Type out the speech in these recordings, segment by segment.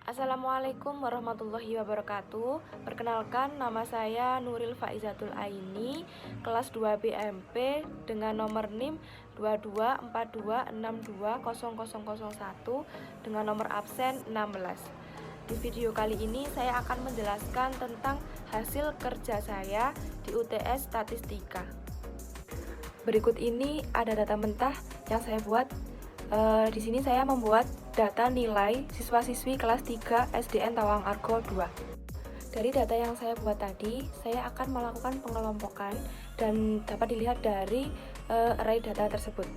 Assalamualaikum warahmatullahi wabarakatuh. Perkenalkan, nama saya Nuril Faizatul Aini, kelas 2 BMP dengan nomor NIM 2242620001 dengan nomor absen 16. Di video kali ini saya akan menjelaskan tentang hasil kerja saya di UTS Statistika. Berikut ini ada data mentah yang saya buat. Di sini saya membuat data nilai siswa-siswi kelas 3 SDN Tawang Argo 2. Dari data yang saya buat tadi, saya akan melakukan pengelompokan dan dapat dilihat dari array data tersebut.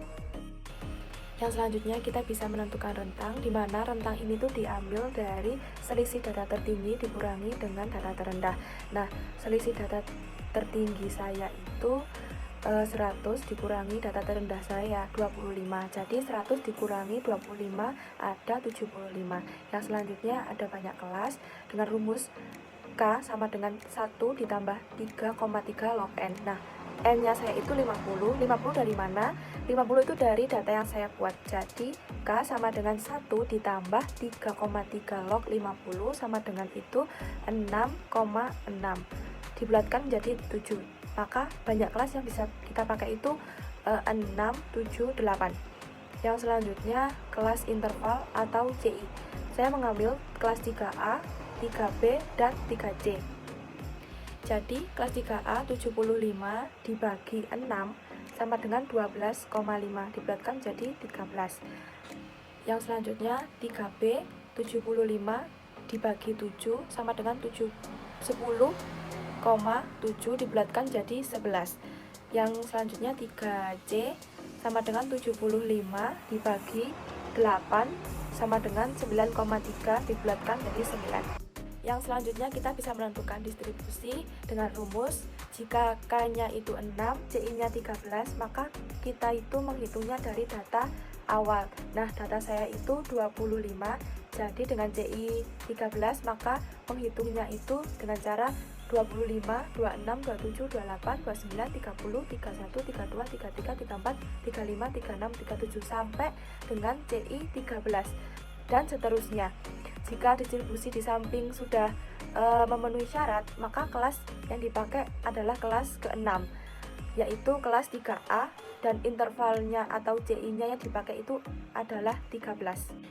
Yang selanjutnya kita bisa menentukan rentang, di mana rentang ini tuh diambil dari selisih data tertinggi dikurangi dengan data terendah. Nah, selisih data tertinggi saya itu 100 dikurangi data terendah saya 25. Jadi 100 dikurangi 25 ada 75. Yang selanjutnya ada banyak kelas dengan rumus K sama dengan 1 ditambah 3,3 log N. Nah, N-nya saya itu 50. 50 dari mana? 50 itu dari data yang saya buat. Jadi K sama dengan 1 ditambah 3,3 log 50 sama dengan itu 6,6. Dibulatkan menjadi 7. Maka banyak kelas yang bisa kita pakai itu 6, 7, 8. Yang selanjutnya kelas interval atau CI. Saya mengambil kelas 3A, 3B, dan 3C. Jadi kelas 3A 75 dibagi 6 sama dengan 12,5, dibulatkan jadi 13. Yang selanjutnya 3B 75 dibagi 7 sama dengan 10,7 dibulatkan jadi 11. Yang selanjutnya 3C sama dengan 75 dibagi 8 sama dengan 9,3 dibulatkan jadi 9. Yang selanjutnya kita bisa menentukan distribusi dengan rumus jika K-nya itu 6, CI-nya 13, maka kita itu menghitungnya dari data awal. Nah, data saya itu 25, jadi dengan CI 13 maka menghitungnya itu dengan cara 25, 26, 27, 28, 29, 30, 31, 32, 33, 34, 35, 36, 37 sampai dengan CI 13 dan seterusnya. Jika distribusi di samping sudah memenuhi syarat, maka kelas yang dipakai adalah kelas ke-6, yaitu kelas 3A, dan intervalnya atau CI-nya yang dipakai itu adalah 13.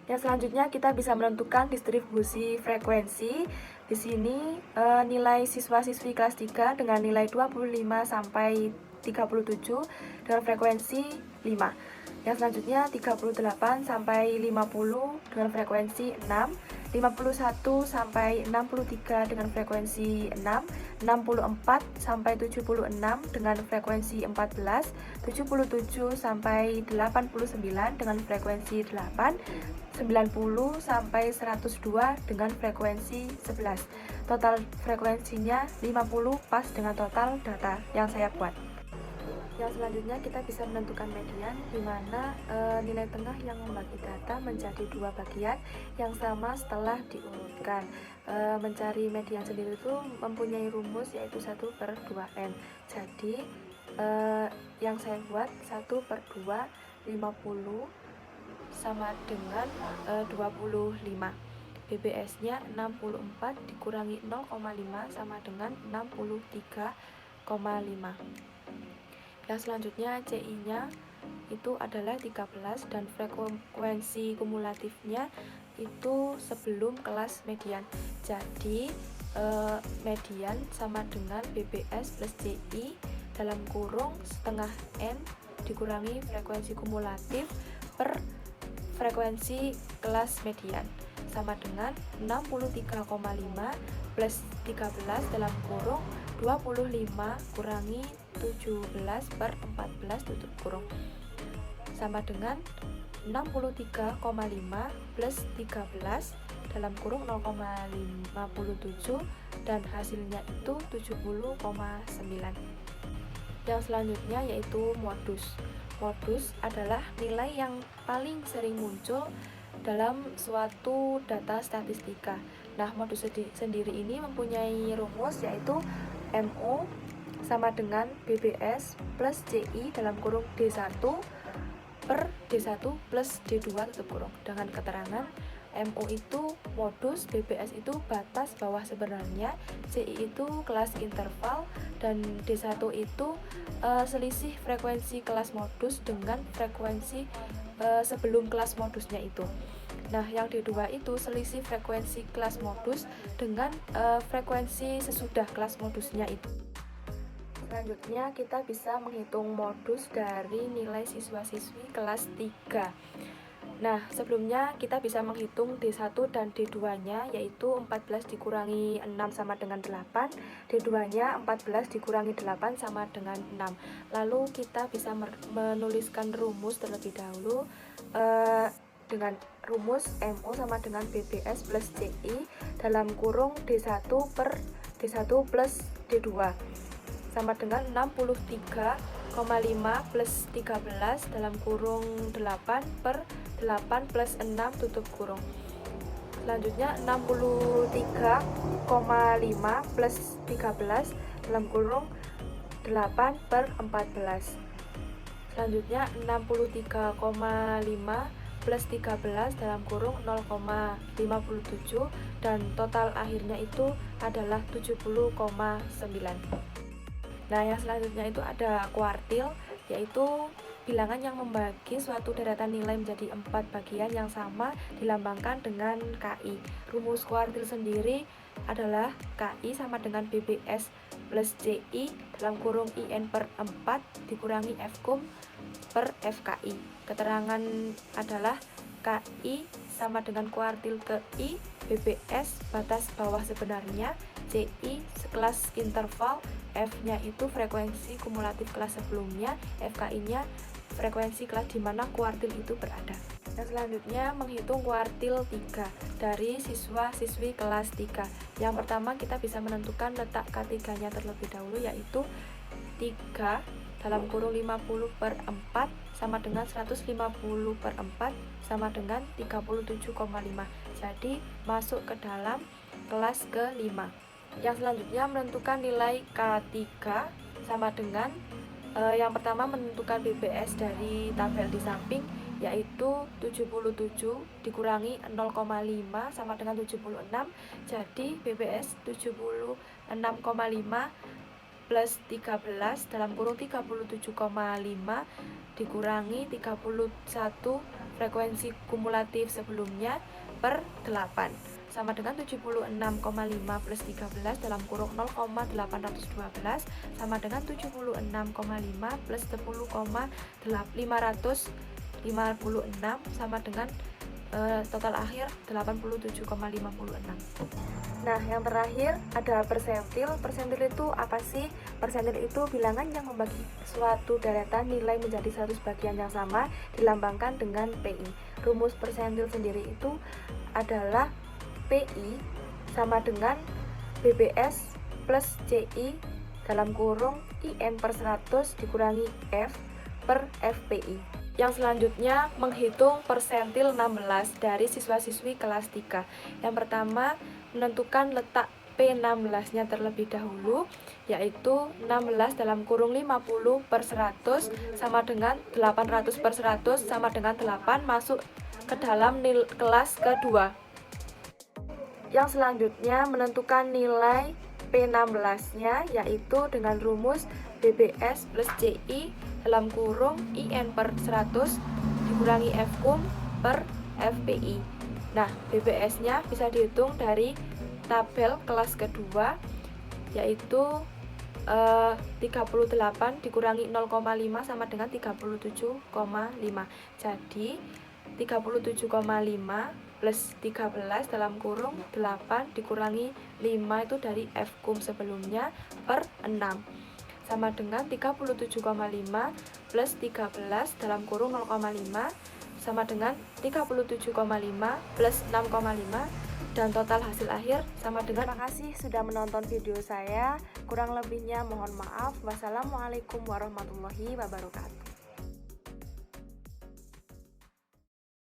Yang selanjutnya kita bisa menentukan distribusi frekuensi. Di sini nilai siswa-siswi kelas 3 dengan nilai 25 sampai 37 dengan frekuensi 5. Yang selanjutnya 38 sampai 50 dengan frekuensi 6, 51 sampai 63 dengan frekuensi 6, 64 sampai 76 dengan frekuensi 14, 77 sampai 89 dengan frekuensi 8, 90 sampai 102 dengan frekuensi 11. Total frekuensinya 50 pas dengan total data yang saya buat. Yang selanjutnya kita bisa menentukan median, di mana nilai tengah yang membagi data menjadi dua bagian yang sama setelah diurutkan. Mencari median sendiri itu mempunyai rumus yaitu 1/2n. Jadi yang saya buat 1/2 50 sama dengan 25. BBS-nya 64 dikurangi 0,5 sama dengan 63,5. Yang selanjutnya CI-nya itu adalah 13 dan frekuensi kumulatifnya itu sebelum kelas median. Jadi median sama dengan BBS plus CI dalam kurung setengah N dikurangi frekuensi kumulatif per frekuensi kelas median sama dengan 63,5 plus 13 dalam kurung 25 kurangi 17/14 tutup kurung sama dengan 63,5 plus 13 dalam kurung 0,57 dan hasilnya itu 70,9. Yang selanjutnya yaitu modus. Modus adalah nilai yang paling sering muncul dalam suatu data statistika. Nah, modus sendiri ini mempunyai rumus yaitu MU sama dengan BBS plus CI dalam kurung D1 per D1 plus D2 tutup kurung dengan keterangan MO itu modus, BBS itu batas bawah sebenarnya, CI itu kelas interval, dan D1 itu selisih frekuensi kelas modus dengan frekuensi sebelum kelas modusnya itu. Nah, yang D2 itu selisih frekuensi kelas modus dengan frekuensi sesudah kelas modusnya itu. Selanjutnya kita bisa menghitung modus dari nilai siswa-siswi kelas 3. Nah, sebelumnya kita bisa menghitung D1 dan D2-nya, yaitu 14 dikurangi 6 sama dengan 8, D2-nya 14 dikurangi 8 sama dengan 6. Lalu kita bisa menuliskan rumus terlebih dahulu dengan rumus MO sama dengan BBS plus CI dalam kurung D1 per D1 plus D2 sama dengan 63,5 plus 13 dalam kurung 8 per 8 plus 6 tutup kurung. Selanjutnya 63,5 plus 13 dalam kurung 8 per 14. Selanjutnya 63,5 plus 13 dalam kurung 0,57, dan total akhirnya itu adalah 70,9. Nah, yang selanjutnya itu ada kuartil, yaitu bilangan yang membagi suatu deretan nilai menjadi 4 bagian yang sama dilambangkan dengan KI. Rumus kuartil sendiri adalah KI sama dengan BBS plus CI dalam kurung IN per 4 dikurangi Fkum per FKI. Keterangan adalah KI sama dengan kuartil ke I, BBS batas bawah sebenarnya, CI sekelas interval, F-nya itu frekuensi kumulatif kelas sebelumnya, FKI-nya frekuensi kelas di mana kuartil itu berada. Yang selanjutnya menghitung kuartil 3 dari siswa-siswi kelas 3. Yang pertama kita bisa menentukan letak K3-nya terlebih dahulu, yaitu 3 dalam kurung 50 per 4 sama dengan 150 per 4 sama dengan 37,5. Jadi masuk ke dalam kelas ke-5. Yang selanjutnya menentukan nilai K3 sama dengan yang pertama menentukan BBS dari tabel di samping, yaitu 77 dikurangi 0,5 sama dengan 76. Jadi BBS 76,5 plus 13 dalam kurung 37,5 dikurangi 31 frekuensi kumulatif sebelumnya per 8 sama dengan 76,5 plus 13 dalam kurung 0,812 sama dengan 76,5 plus 10,556 sama dengan total akhir 87,56. Nah, yang terakhir ada persentil. Persentil itu apa sih? Persentil itu bilangan yang membagi suatu deretan nilai menjadi satu bagian yang sama dilambangkan dengan PI. Rumus persentil sendiri itu adalah PI sama dengan BBS plus CI dalam kurung IN per 100 dikurangi F per FPI. Yang selanjutnya menghitung persentil 16 dari siswa-siswi kelas 3. Yang pertama menentukan letak P16-nya terlebih dahulu, yaitu 16 dalam kurung 50 per 100 sama dengan 800 per 100 sama dengan 8 masuk ke dalam kelas kedua. Yang selanjutnya menentukan nilai P16-nya, yaitu dengan rumus BBS plus CI dalam kurung IN per 100 dikurangi Fkum per FPI. Nah, BBS-nya bisa dihitung dari tabel kelas kedua, yaitu 38 dikurangi 0,5 sama dengan 37,5. Jadi 37,5 plus 13 dalam kurung 8 dikurangi 5 itu dari Fkum sebelumnya per 6 sama dengan 37,5 plus 13 dalam kurung 0,5 sama dengan 37,5 plus 6,5, dan total hasil akhir sama dengan. Terima kasih sudah menonton video saya. Kurang lebihnya mohon maaf. Wassalamualaikum warahmatullahi wabarakatuh.